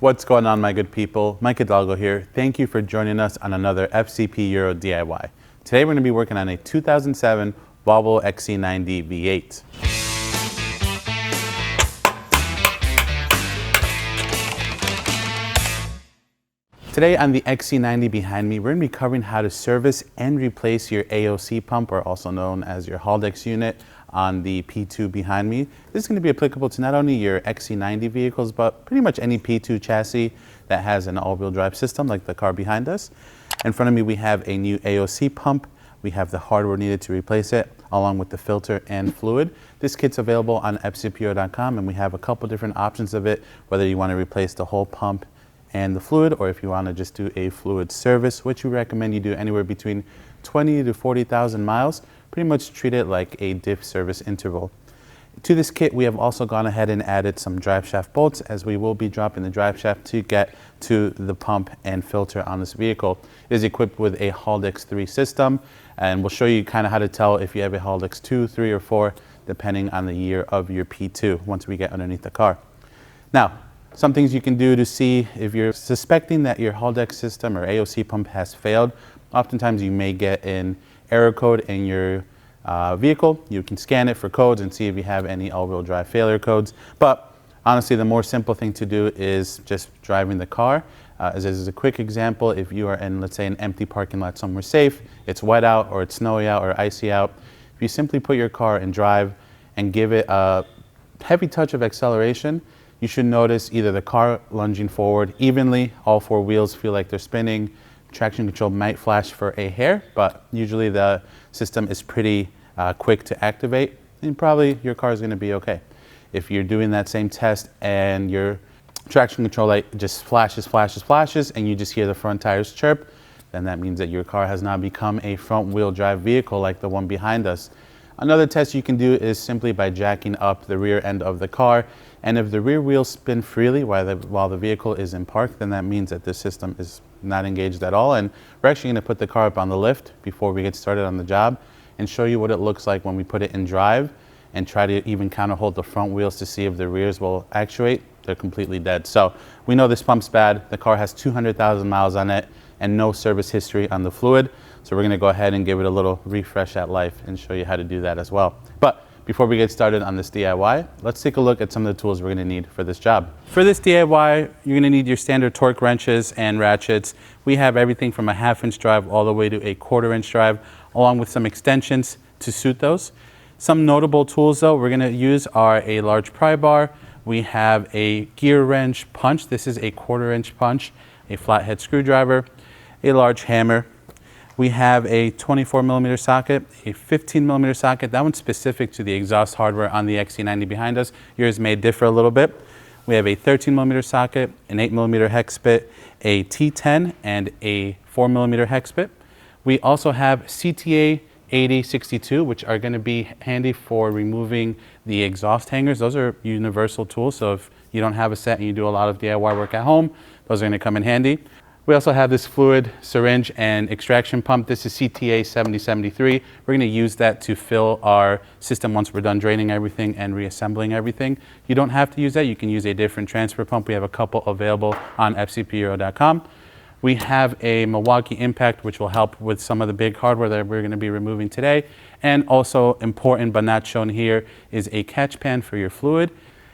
What's going on, my good people? Mike Hidalgo here. Thank you for joining us on another FCP Euro DIY. Today we're going to be working on a 2007 Volvo XC90 V8. Today on the XC90 behind me, we're going to be covering how to service and replace your AOC pump, or also known as your Haldex unit, on the P2 behind me. This is going to be applicable to not only your XC90 vehicles, but pretty much any P2 chassis that has an all-wheel drive system like the car behind us. In front of me we have a new AOC pump. We have the hardware needed to replace it, along with the filter and fluid. This kit's available on fcpo.com, and we have a couple different options of it, whether you want to replace the whole pump and the fluid, or if you want to just do a fluid service, which we recommend you do anywhere between 20 to 40,000 miles. Pretty much treat it like a diff service interval. To this kit, we have also gone ahead and added some drive shaft bolts, as we will be dropping the drive shaft to get to the pump and filter on this vehicle. It is equipped with a Haldex 3 system, and we'll show you kind of how to tell if you have a Haldex 2, 3, or 4, depending on the year of your P2 once we get underneath the car. Now, some things you can do to see if you're suspecting that your Haldex system or AOC pump has failed. Oftentimes you may get an error code in your vehicle. You can scan it for codes and see if you have any all-wheel drive failure codes. But honestly, the more simple thing to do is just driving the car. As a quick example, if you are in, let's say, an empty parking lot somewhere safe, it's wet out or it's snowy out or icy out, if you simply put your car in drive and give it a heavy touch of acceleration, you should notice either the car lunging forward evenly, all four wheels feel like they're spinning, traction control might flash for a hair, but usually the system is pretty quick to activate, and probably your car is going to be okay. If you're doing that same test and your traction control light just flashes, and you just hear the front tires chirp, then that means that your car has now become a front-wheel drive vehicle like the one behind us. Another test you can do is simply by jacking up the rear end of the car, and if the rear wheels spin freely while the vehicle is in park, then that means that this system is not engaged at all. And we're actually going to put the car up on the lift before we get started on the job and show you what it looks like when we put it in drive and try to even counter hold the front wheels to see if the rears will actuate. They're completely dead. So we know this pump's bad. The car has 200,000 miles on it and no service history on the fluid. So we're going to go ahead and give it a little refresh at life and show you how to do that as well. But before we get started on this DIY, let's take a look at some of the tools we're going to need for this job. For this DIY, you're going to need your standard torque wrenches and ratchets. We have everything from a 1/2-inch drive all the way to a 1/4-inch drive, along with some extensions to suit those. Some notable tools though we're going to use are a large pry bar. We have a gear wrench punch. This is a 1/4-inch punch, a flathead screwdriver, a large hammer. We have a 24mm socket, a 15mm socket. That one's specific to the exhaust hardware on the XC90 behind us. Yours may differ a little bit. We have a 13mm socket, an 8mm hex bit, a T10, and a 4mm hex bit. We also have CTA 8062, which are going to be handy for removing the exhaust hangers. Those are universal tools, so if you don't have a set and you do a lot of DIY work at home, those are going to come in handy. We also have this fluid syringe and extraction pump. This is CTA 7073. We're going to use that to fill our system once we're done draining everything and reassembling everything. You don't have to use that. You can use a different transfer pump. We have a couple available on fcpo.com. We have a Milwaukee Impact, which will help with some of the big hardware that we're going to be removing today. And also important but not shown here is a catch pan for your fluid.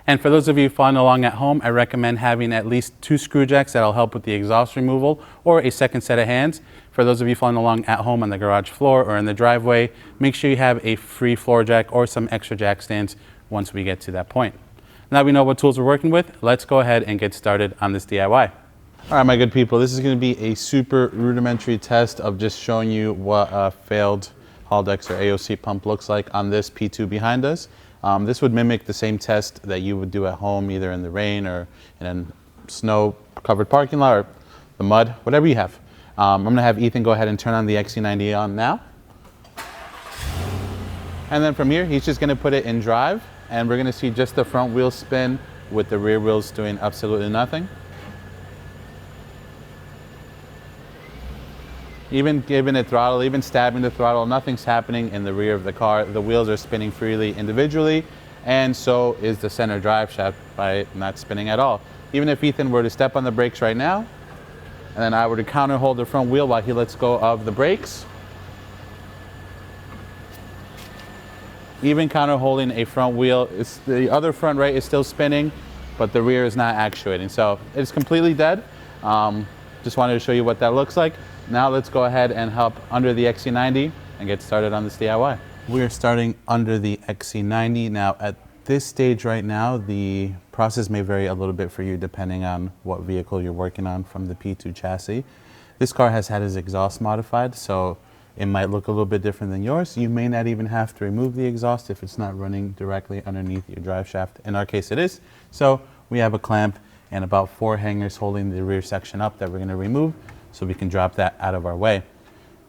And for those of you following along at home, I recommend having at least 2 screw jacks that'll help with the exhaust removal, or a second set of hands. For those of you following along at home on the garage floor or in the driveway, make sure you have a free floor jack or some extra jack stands once we get to that point. Now we know what tools we're working with, let's go ahead and get started on this DIY. All right, my good people, this is going to be a super rudimentary test of just showing you what a failed Haldex or AOC pump looks like on this P2 behind us. This would mimic the same test that you would do at home, either in the rain or in a snow-covered parking lot or the mud, whatever you have. I'm going to have Ethan go ahead and turn on the XC90 on now. And then from here, he's just going to put it in drive, and we're going to see just the front wheel spin with the rear wheels doing absolutely nothing. Even giving it throttle, even stabbing the throttle, nothing's happening in the rear of the car. The wheels are spinning freely individually, and so is the center drive shaft by not spinning at all. even if Ethan were to step on the brakes right now, and then I were to counter hold the front wheel while he lets go of the brakes, even counter holding a front wheel, the other front right is still spinning, but the rear is not actuating. So it's completely dead. Just wanted to show you what that looks like. Now let's go ahead and hop under the XC90 and get started on this DIY. We're starting under the XC90. Now at this stage right now, the process may vary a little bit for you depending on what vehicle you're working on from the P2 chassis. This car has had its exhaust modified, so it might look a little bit different than yours. You may not even have to remove the exhaust if it's not running directly underneath your drive shaft. In our case it is. So we have a clamp and about 4 hangers holding the rear section up that we're going to remove so we can drop that out of our way.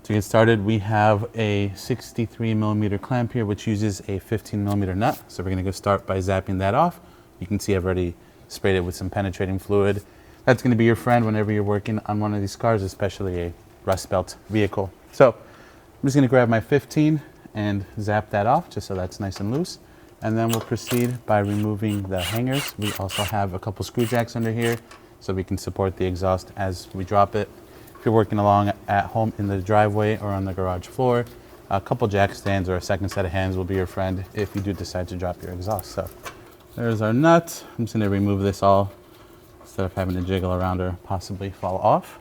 To get started, we have a 63mm clamp here which uses a 15mm nut. So we're going to go start by zapping that off. You can see I've already sprayed it with some penetrating fluid. That's going to be your friend whenever you're working on one of these cars, especially a rust belt vehicle. So I'm just going to grab my 15 and zap that off just so that's nice and loose. And then we'll proceed by removing the hangers. We also have a couple screw jacks under here so we can support the exhaust as we drop it. If you're working along at home in the driveway or on the garage floor, a couple jack stands or a second set of hands will be your friend if you do decide to drop your exhaust. So there's our nut. I'm just going to remove this all instead of having to jiggle around or possibly fall off.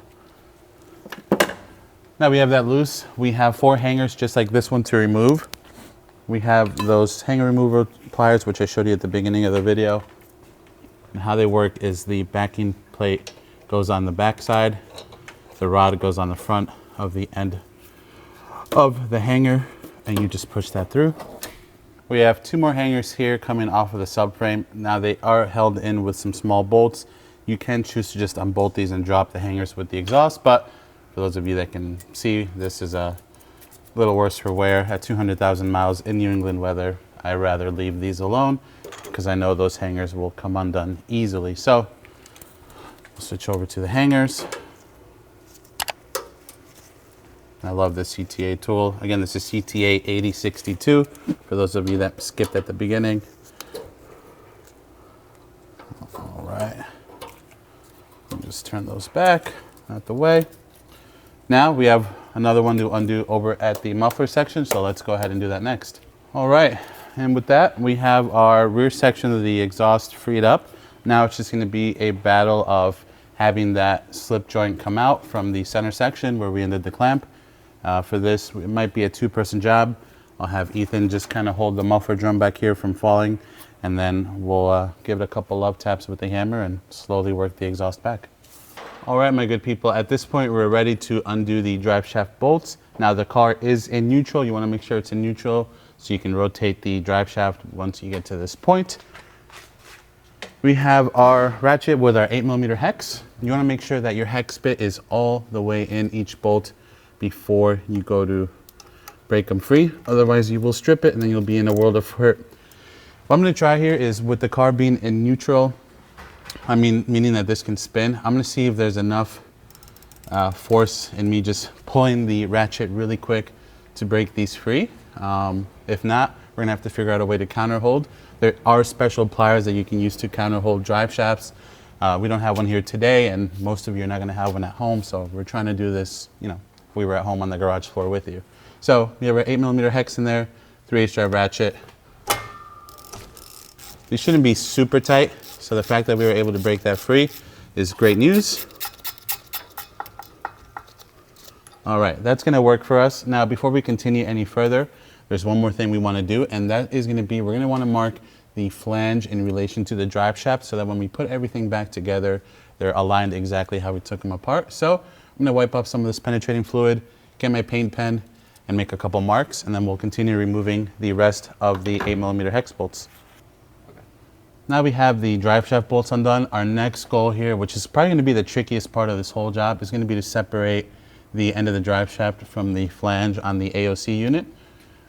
Now we have that loose. We have 4 hangers just like this one to remove. We have those hanger remover pliers which I showed you at the beginning of the video. And how they work is the backing plate goes on the back side. The rod goes on the front of the end of the hanger and you just push that through. We have 2 more hangers here coming off of the subframe. Now they are held in with some small bolts. You can choose to just unbolt these and drop the hangers with the exhaust, but for those of you that can see, this is a little worse for wear. At 200,000 miles in New England weather, I rather leave these alone because I know those hangers will come undone easily. So we'll switch over to the hangers. I love this CTA tool. Again, this is CTA 8062 for those of you that skipped at the beginning. All right, just turn those back out the way. Now we have another one to undo over at the muffler section, so let's go ahead and do that next. All right, and with that, we have our rear section of the exhaust freed up. Now it's just going to be a battle of having that slip joint come out from the center section where we ended the clamp. For this, it might be a 2-person job. I'll have Ethan just kind of hold the muffler drum back here from falling, and then we'll give it a couple love taps with the hammer and slowly work the exhaust back. All right, my good people, at this point we're ready to undo the drive shaft bolts. Now the car is in neutral. You want to make sure it's in neutral so you can rotate the drive shaft once you get to this point. We have our ratchet with our 8mm hex. You want to make sure that your hex bit is all the way in each bolt before you go to break them free. Otherwise you will strip it and then you'll be in a world of hurt. What I'm going to try here is with the car being in neutral, meaning that this can spin, I'm going to see if there's enough force in me just pulling the ratchet really quick to break these free. If not, we're going to have to figure out a way to counter hold. There are special pliers that you can use to counter hold drive shafts. We don't have one here today, and most of you are not going to have one at home, so we're trying to do this, if we were at home on the garage floor with you. So we have our 8mm hex in there, 3/8 drive ratchet. These shouldn't be super tight, so the fact that we were able to break that free is great news. All right, that's going to work for us. Now, before we continue any further, there's one more thing we want to do, and that is going to be, we're going to want to mark the flange in relation to the drive shaft so that when we put everything back together, they're aligned exactly how we took them apart. So I'm going to wipe off some of this penetrating fluid, get my paint pen, and make a couple marks, and then we'll continue removing the rest of the 8mm hex bolts. Now we have the drive shaft bolts undone. Our next goal here, which is probably going to be the trickiest part of this whole job, is going to be to separate the end of the drive shaft from the flange on the AOC unit.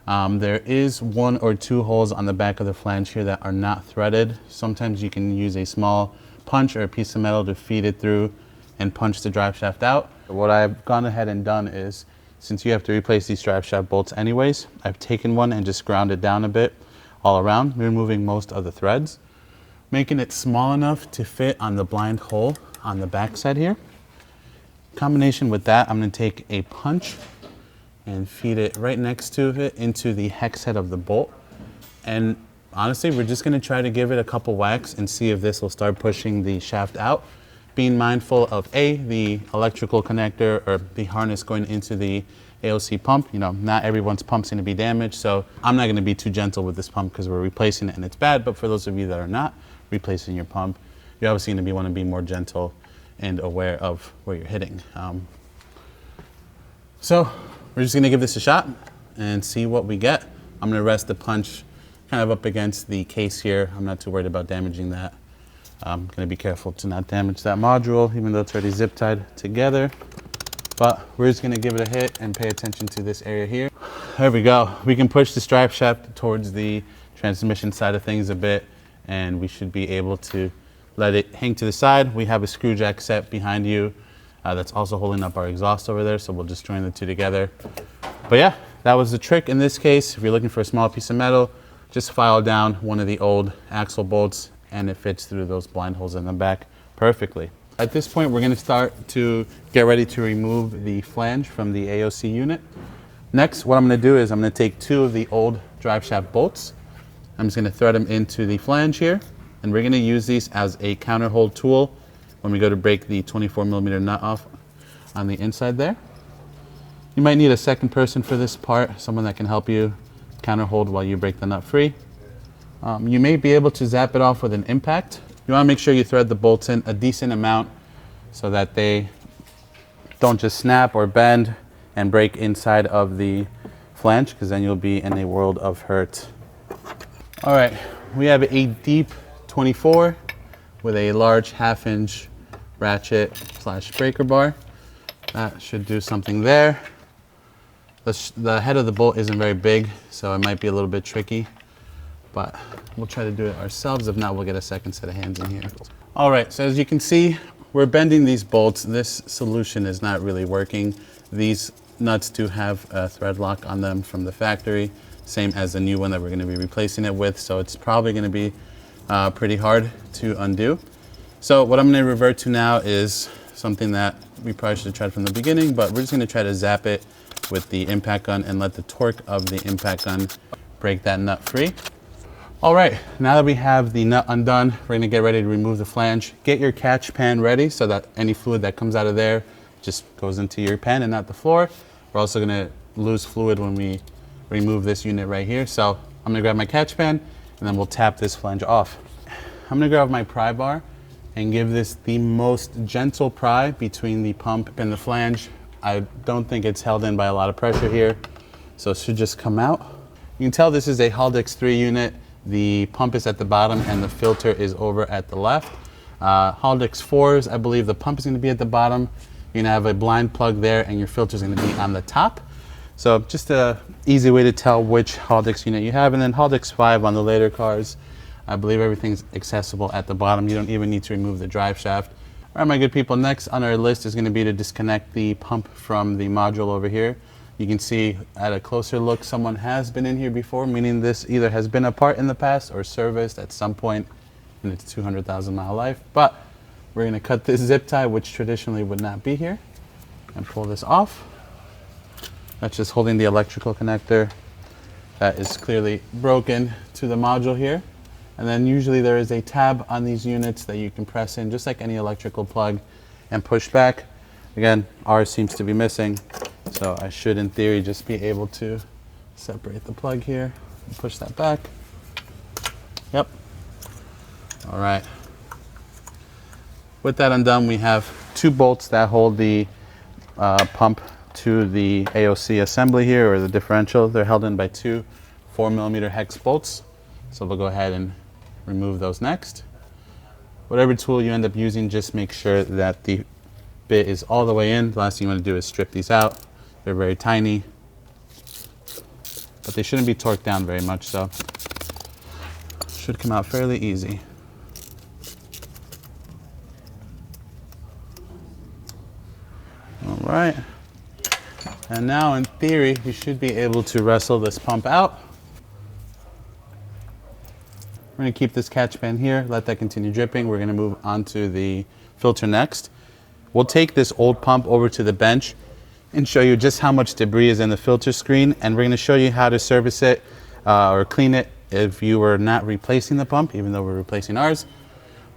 There is 1 or 2 holes on the back of the flange here that are not threaded. Sometimes you can use a small punch or a piece of metal to feed it through and punch the drive shaft out. What I've gone ahead and done is, since you have to replace these drive shaft bolts anyways, I've taken one and just ground it down a bit all around, removing most of the threads. making it small enough to fit on the blind hole on the back side here. Combination with that, I'm going to take a punch and feed it right next to it into the hex head of the bolt. And honestly, we're just going to try to give it a couple whacks and see if this will start pushing the shaft out. Being mindful of the electrical connector or the harness going into the AOC pump. You know, not everyone's pump's going to be damaged, so I'm not going to be too gentle with this pump because we're replacing it and it's bad. But for those of you that are not replacing your pump, you're obviously going to want to be more gentle and aware of where you're hitting. So we're just going to give this a shot and see what we get. I'm going to rest the punch kind of up against the case here. I'm not too worried about damaging that. I'm going to be careful to not damage that module, even though it's already zip tied together. But we're just going to give it a hit and pay attention to this area here. There we go. We can push the drive shaft towards the transmission side of things a bit, and we should be able to let it hang to the side. We have a screw jack set behind you that's also holding up our exhaust over there, so we'll just join the two together. But yeah, that was the trick in this case. If you're looking for a small piece of metal, just file down one of the old axle bolts and it fits through those blind holes in the back perfectly. At this point, we're going to start to get ready to remove the flange from the AOC unit. Next, what I'm going to do is I'm going to take two of the old drive shaft bolts. I'm just going to thread them into the flange here, and we're going to use these as a counter hold tool when we go to break the 24mm nut off on the inside there. You might need a second person for this part, someone that can help you counter hold while you break the nut free. You may be able to zap it off with an impact. You want to make sure you thread the bolts in a decent amount so that they don't just snap or bend and break inside of the flange, because then you'll be in a world of hurt. All right, we have a deep 24 with a large 1/2 inch ratchet / breaker bar. That should do something there. The head of the bolt isn't very big, so it might be a little bit tricky, but we'll try to do it ourselves. If not, we'll get a second set of hands in here. All right, so as you can see, we're bending these bolts. This solution is not really working. These nuts do have a thread lock on them from the factory, same as the new one that we're going to be replacing it with, so it's probably going to be pretty hard to undo. So what I'm going to revert to now is something that we probably should have tried from the beginning, but we're just going to try to zap it with the impact gun and let the torque of the impact gun break that nut free. All right, now that we have the nut undone, we're going to get ready to remove the flange. Get your catch pan ready so that any fluid that comes out of there just goes into your pan and not the floor. We're also going to lose fluid when we remove this unit right here. So I'm going to grab my catch pan and then we'll tap this flange off. I'm going to grab my pry bar and give this the most gentle pry between the pump and the flange. I don't think it's held in by a lot of pressure here, so it should just come out. You can tell this is a Haldex 3 unit. The pump is at the bottom and the filter is over at the left. Haldex 4s, I believe the pump is going to be at the bottom. You're going to have a blind plug there and your filter is going to be on the top. So just an easy way to tell which Haldex unit you have. And then Haldex 5 on the later cars, I believe everything's accessible at the bottom. You don't even need to remove the drive shaft. All right, my good people, next on our list is going to be to disconnect the pump from the module over here. You can see at a closer look, someone has been in here before, meaning this either has been apart in the past or serviced at some point in its 200,000 mile life. But we're going to cut this zip tie, which traditionally would not be here, and pull this off. That's just holding the electrical connector that is clearly broken to the module here. And then usually there is a tab on these units that you can press in just like any electrical plug and push back. Again, ours seems to be missing, so I should in theory just be able to separate the plug here and push that back. Yep. All right. With that undone, we have two bolts that hold the pump to the AOC assembly here, or the differential. They're held in by two 4mm hex bolts. So we'll go ahead and remove those next. Whatever tool you end up using, just make sure that the bit is all the way in. The last thing you want to do is strip these out. They're very tiny, but they shouldn't be torqued down very much, so should come out fairly easy. All right, and now in theory, we should be able to wrestle this pump out. We're gonna keep this catch pan here, let that continue dripping. We're gonna move on to the filter next. We'll take this old pump over to the bench and show you just how much debris is in the filter screen, and we're gonna show you how to service it or clean it if you were not replacing the pump, even though we're replacing ours.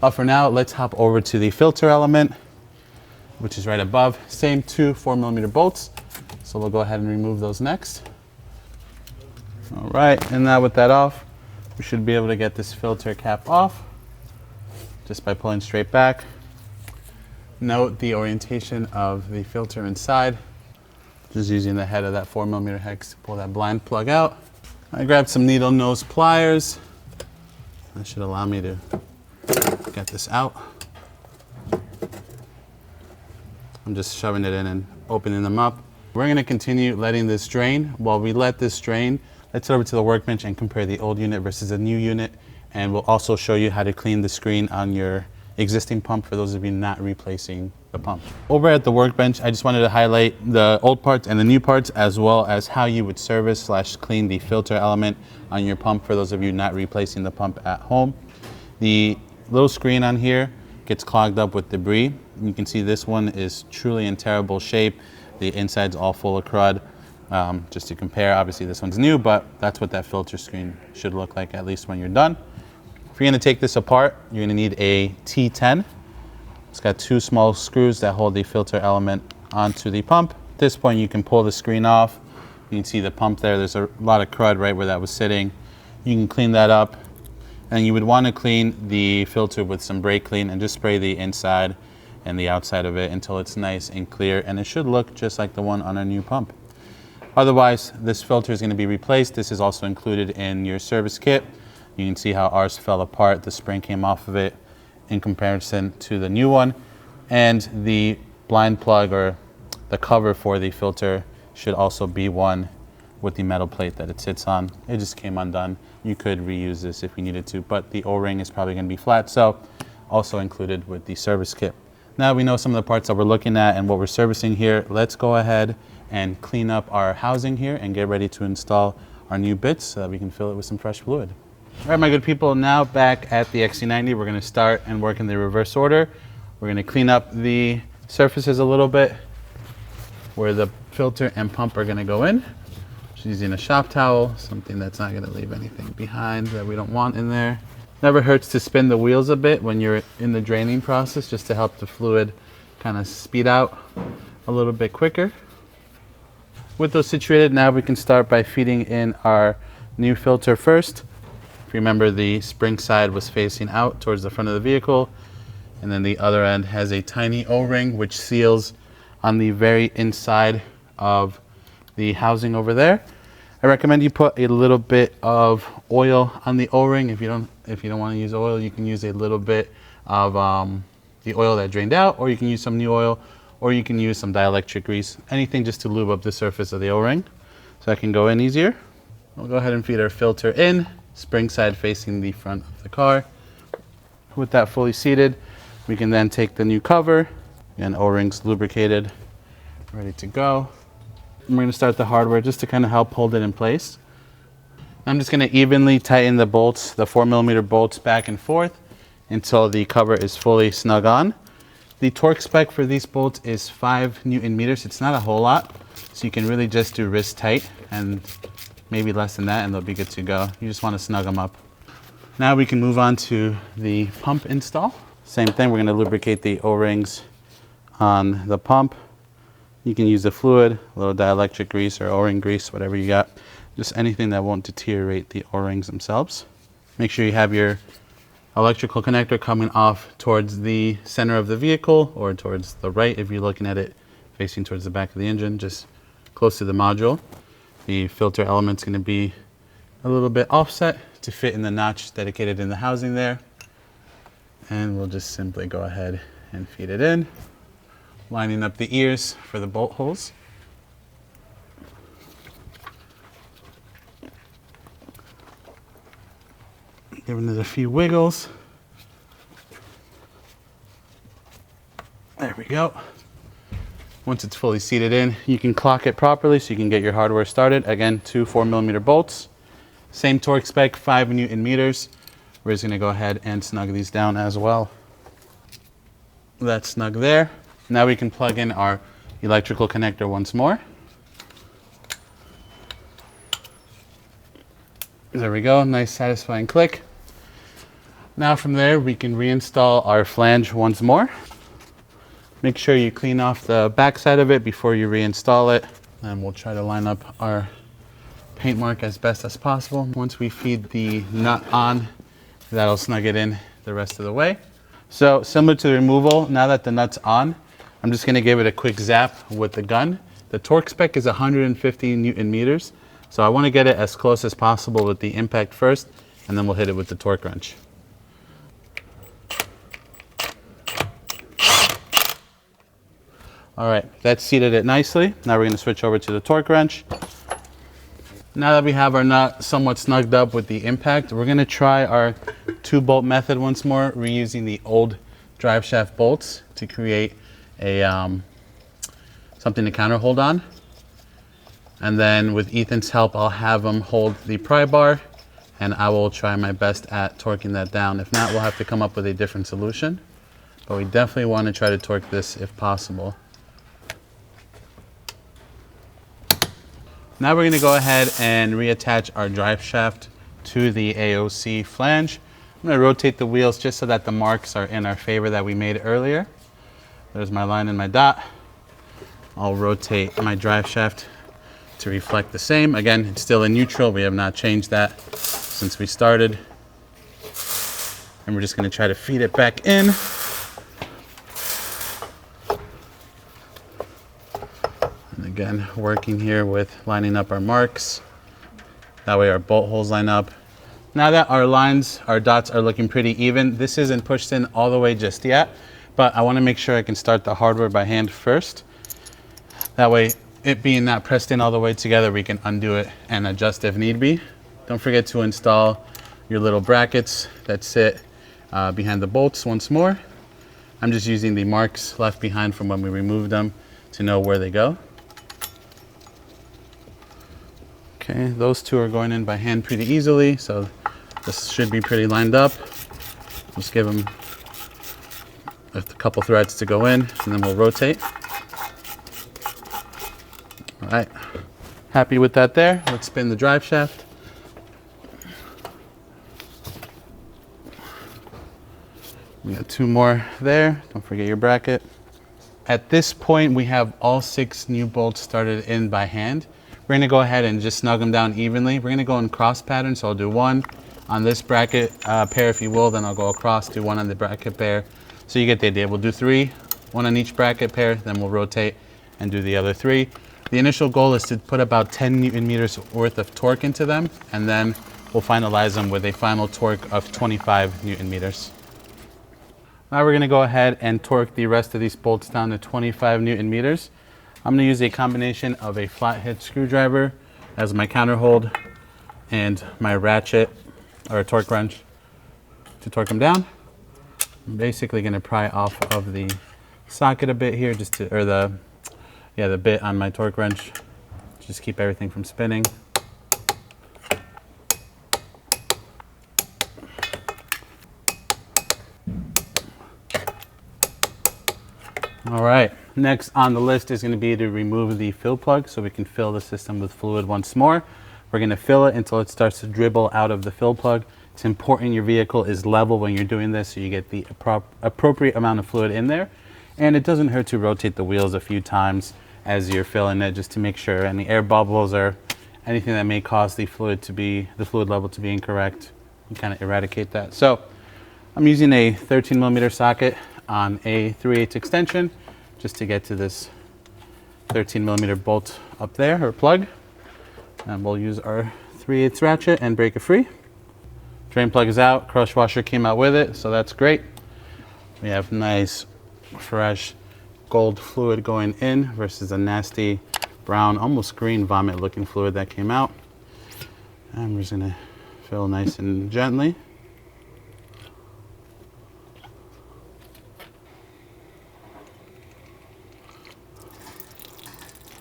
But for now, let's hop over to the filter element, which is right above. Same 2 4mm bolts. So we'll go ahead and remove those next. All right, and now with that off, we should be able to get this filter cap off just by pulling straight back. Note the orientation of the filter inside. Just using the head of that 4mm hex to pull that blind plug out. I grabbed some needle nose pliers. That should allow me to get this out. I'm just shoving it in and opening them up. We're gonna continue letting this drain. While we let this drain, let's head over to the workbench and compare the old unit versus the new unit. And we'll also show you how to clean the screen on your existing pump for those of you not replacing the pump. Over at the workbench, I just wanted to highlight the old parts and the new parts, as well as how you would service / clean the filter element on your pump for those of you not replacing the pump at home. The little screen on here gets clogged up with debris. You can see this one is truly in terrible shape. The inside's all full of crud. Just to compare, obviously this one's new, but that's what that filter screen should look like, at least when you're done. If you're gonna take this apart, you're gonna need a T10. It's got 2 small screws that hold the filter element onto the pump. At this point, you can pull the screen off. You can see the pump there. There's a lot of crud right where that was sitting. You can clean that up. And you would wanna clean the filter with some brake clean and just spray the inside and the outside of it until it's nice and clear, and it should look just like the one on our new pump. Otherwise, this filter is going to be replaced. This is also included in your service kit. You can see how ours fell apart. The spring came off of it in comparison to the new one. And the blind plug, or the cover for the filter, should also be one with the metal plate that it sits on. It just came undone. You could reuse this if you needed to, but the O-ring is probably going to be flat, so also included with the service kit. Now we know some of the parts that we're looking at and what we're servicing here. Let's go ahead and clean up our housing here and get ready to install our new bits so that we can fill it with some fresh fluid. All right, my good people, now back at the XC90, we're gonna start and work in the reverse order. We're gonna clean up the surfaces a little bit where the filter and pump are gonna go in. Just using a shop towel, something that's not gonna leave anything behind that we don't want in there. Never hurts to spin the wheels a bit when you're in the draining process, just to help the fluid kind of speed out a little bit quicker. With those situated, now we can start by feeding in our new filter first. If you remember, the spring side was facing out towards the front of the vehicle, and then the other end has a tiny O-ring which seals on the very inside of the housing over there. I recommend you put a little bit of oil on the O-ring. If you don't want to use oil, you can use a little bit of the oil that drained out, or you can use some new oil, or you can use some dielectric grease, anything just to lube up the surface of the O-ring so I can go in easier. We'll go ahead and feed our filter in, spring side facing the front of the car. With that fully seated, we can then take the new cover, and O-rings lubricated, ready to go. And we're going to start the hardware just to kind of help hold it in place. I'm just going to evenly tighten the bolts, the 4mm bolts, back and forth until the cover is fully snug on. The torque spec for these bolts is 5 Newton meters. It's not a whole lot, so you can really just do wrist tight and maybe less than that and they'll be good to go. You just want to snug them up. Now we can move on to the pump install. Same thing, we're going to lubricate the O-rings on the pump. You can use the fluid, a little dielectric grease or O-ring grease, whatever you got. Just anything that won't deteriorate the O-rings themselves. Make sure you have your electrical connector coming off towards the center of the vehicle, or towards the right if you're looking at it facing towards the back of the engine, just close to the module. The filter element's going to be a little bit offset to fit in the notch dedicated in the housing there. And we'll just simply go ahead and feed it in, lining up the ears for the bolt holes. Giving it a few wiggles. There we go. Once it's fully seated in, you can clock it properly so you can get your hardware started. Again, 2 4mm bolts. Same torque spec, 5 Newton meters. We're just gonna go ahead and snug these down as well. That's snug there. Now we can plug in our electrical connector once more. There we go, nice satisfying click. Now from there, we can reinstall our flange once more. Make sure you clean off the back side of it before you reinstall it. And we'll try to line up our paint mark as best as possible. Once we feed the nut on, that'll snug it in the rest of the way. So similar to the removal, now that the nut's on, I'm just gonna give it a quick zap with the gun. The torque spec is 150 Newton meters. So I wanna get it as close as possible with the impact first, and then we'll hit it with the torque wrench. All right, that seated it nicely. Now we're gonna switch over to the torque wrench. Now that we have our nut somewhat snugged up with the impact, we're gonna try our 2-bolt method once more, reusing the old drive shaft bolts to create a something to counter hold on. And then with Ethan's help, I'll have him hold the pry bar, and I will try my best at torquing that down. If not, we'll have to come up with a different solution. But we definitely want to try to torque this if possible. Now we're going to go ahead and reattach our drive shaft to the AOC flange. I'm going to rotate the wheels just so that the marks are in our favor that we made earlier. There's my line and my dot. I'll rotate my drive shaft to reflect the same. Again, it's still in neutral. We have not changed that since we started. And we're just going to try to feed it back in. And again, working here with lining up our marks. That way our bolt holes line up. Now that our lines, our dots are looking pretty even, this isn't pushed in all the way just yet, but I want to make sure I can start the hardware by hand first. That way, it being not pressed in all the way together, we can undo it and adjust if need be. Don't forget to install your little brackets that sit behind the bolts once more. I'm just using the marks left behind from when we removed them to know where they go. Okay, those two are going in by hand pretty easily, so this should be pretty lined up. Just give them a couple threads to go in, and then we'll rotate. All right, happy with that there. Let's spin the drive shaft. We got 2 more there. Don't forget your bracket. At this point, we have all 6 new bolts started in by hand. We're gonna go ahead and just snug them down evenly. We're gonna go in cross pattern, so I'll do 1 on this bracket pair, if you will, then I'll go across, do 1 on the bracket pair. So you get the idea. We'll do 3, 1 on each bracket pair, then we'll rotate and do the other 3. The initial goal is to put about 10 Newton meters worth of torque into them, and then we'll finalize them with a final torque of 25 Newton meters. Now we're gonna go ahead and torque the rest of these bolts down to 25 Newton meters. I'm gonna use a combination of a flathead screwdriver as my counter hold and my ratchet or a torque wrench to torque them down. I'm basically gonna pry off of the socket a bit here, just to, or the bit on my torque wrench. Just keep everything from spinning. All right, next on the list is going to be to remove the fill plug so we can fill the system with fluid once more. We're going to fill it until it starts to dribble out of the fill plug. It's important your vehicle is level when you're doing this so you get the appropriate amount of fluid in there. And it doesn't hurt to rotate the wheels a few times as you're filling it, just to make sure any air bubbles or anything that may cause the fluid level to be incorrect, and kind of eradicate that. So I'm using a 13mm socket on a 3/8 extension just to get to this 13mm bolt up there, or plug. And we'll use our 3/8 ratchet and break it free. Drain plug is out, crush washer came out with it, so that's great. We have nice, fresh gold fluid going in versus a nasty brown, almost green vomit looking fluid that came out. And we're just gonna fill nice and gently.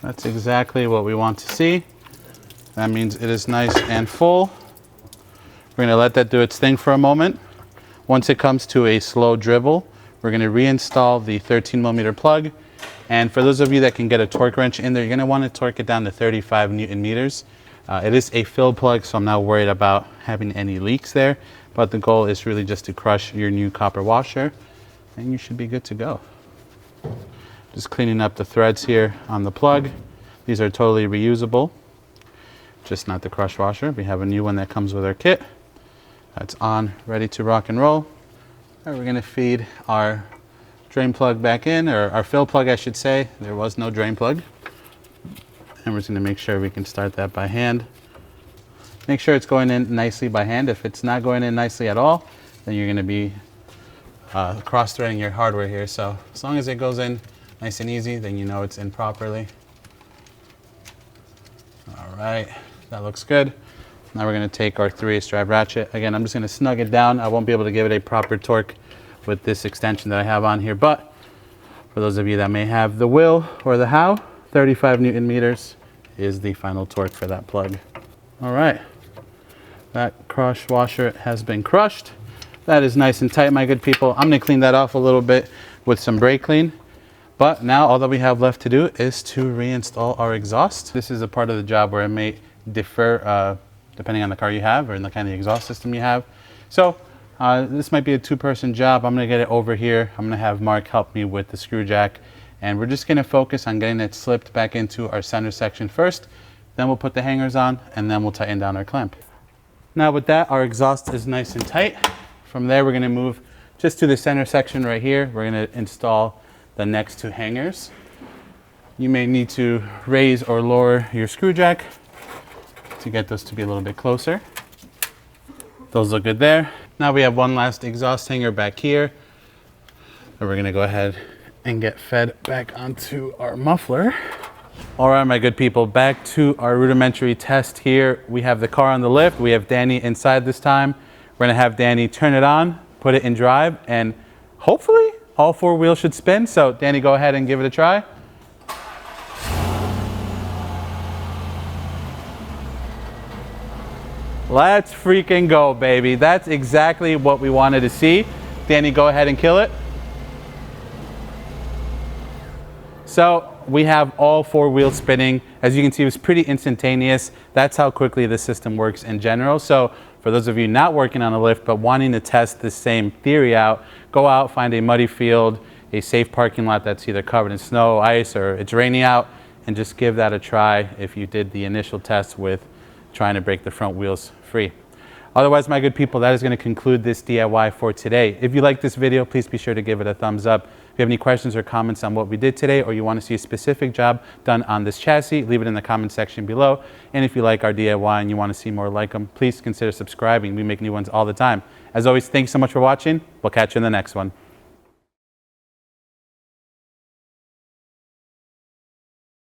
That's exactly what we want to see. That means it is nice and full. We're We're gonna let that do its thing for a moment. Once it comes to a slow dribble, we're gonna reinstall the 13mm plug. And for those of you that can get a torque wrench in there, you're gonna wanna torque it down to 35 Newton meters. It is a fill plug, so I'm not worried about having any leaks there, but the goal is really just to crush your new copper washer, and you should be good to go. Just cleaning up the threads here on the plug. These are totally reusable, just not the crush washer. We have a new one that comes with our kit. That's on, ready to rock and roll. All right, we're gonna feed our drain plug back in, or our fill plug, I should say. There was no drain plug. And we're just gonna make sure we can start that by hand. Make sure it's going in nicely by hand. If it's not going in nicely at all, then you're gonna be cross-threading your hardware here. So as long as it goes in nice and easy, then you know it's in properly. All right, that looks good. Now we're gonna take our 3/8 drive ratchet. Again, I'm just gonna snug it down. I won't be able to give it a proper torque with this extension that I have on here, but for those of you that may have the will or the how, 35 Newton meters is the final torque for that plug. All right, that crush washer has been crushed. That is nice and tight, my good people. I'm gonna clean that off a little bit with some brake clean. But now all that we have left to do is to reinstall our exhaust. This is a part of the job where it may differ depending on the car you have or in the kind of exhaust system you have. So this might be a two-person job. I'm gonna get it over here. I'm gonna have Mark help me with the screw jack. And we're just gonna focus on getting it slipped back into our center section first. Then we'll put the hangers on and then we'll tighten down our clamp. Now with that, our exhaust is nice and tight. From there, we're gonna move just to the center section right here. We're gonna install the next two hangers. You may need to raise or lower your screw jack to get those to be a little bit closer. Those look good there. Now we have one last exhaust hanger back here that we're gonna go ahead and get fed back onto our muffler. All right, my good people, back to our rudimentary test here. We have the car on the lift. We have Danny inside this time. We're gonna have Danny turn it on, put it in drive, and hopefully all four wheels should spin. So Danny, go ahead and give it a try. Let's freaking go, baby. That's exactly what we wanted to see. Danny, go ahead and kill it. So we have all four wheels spinning. As you can see, it was pretty instantaneous. That's how quickly the system works in general. So for those of you not working on a lift but wanting to test the same theory out, go out, find a muddy field, a safe parking lot that's either covered in snow, ice, or it's raining out, and just give that a try if you did the initial test with trying to break the front wheels free. Otherwise, my good people, that is going to conclude this DIY for today. If you like this video, please be sure to give it a thumbs up. If you have any questions or comments on what we did today, or you want to see a specific job done on this chassis, leave it in the comment section below. And if you like our DIY and you want to see more like them, please consider subscribing. We make new ones all the time. As always, thanks so much for watching. We'll catch you in the next one.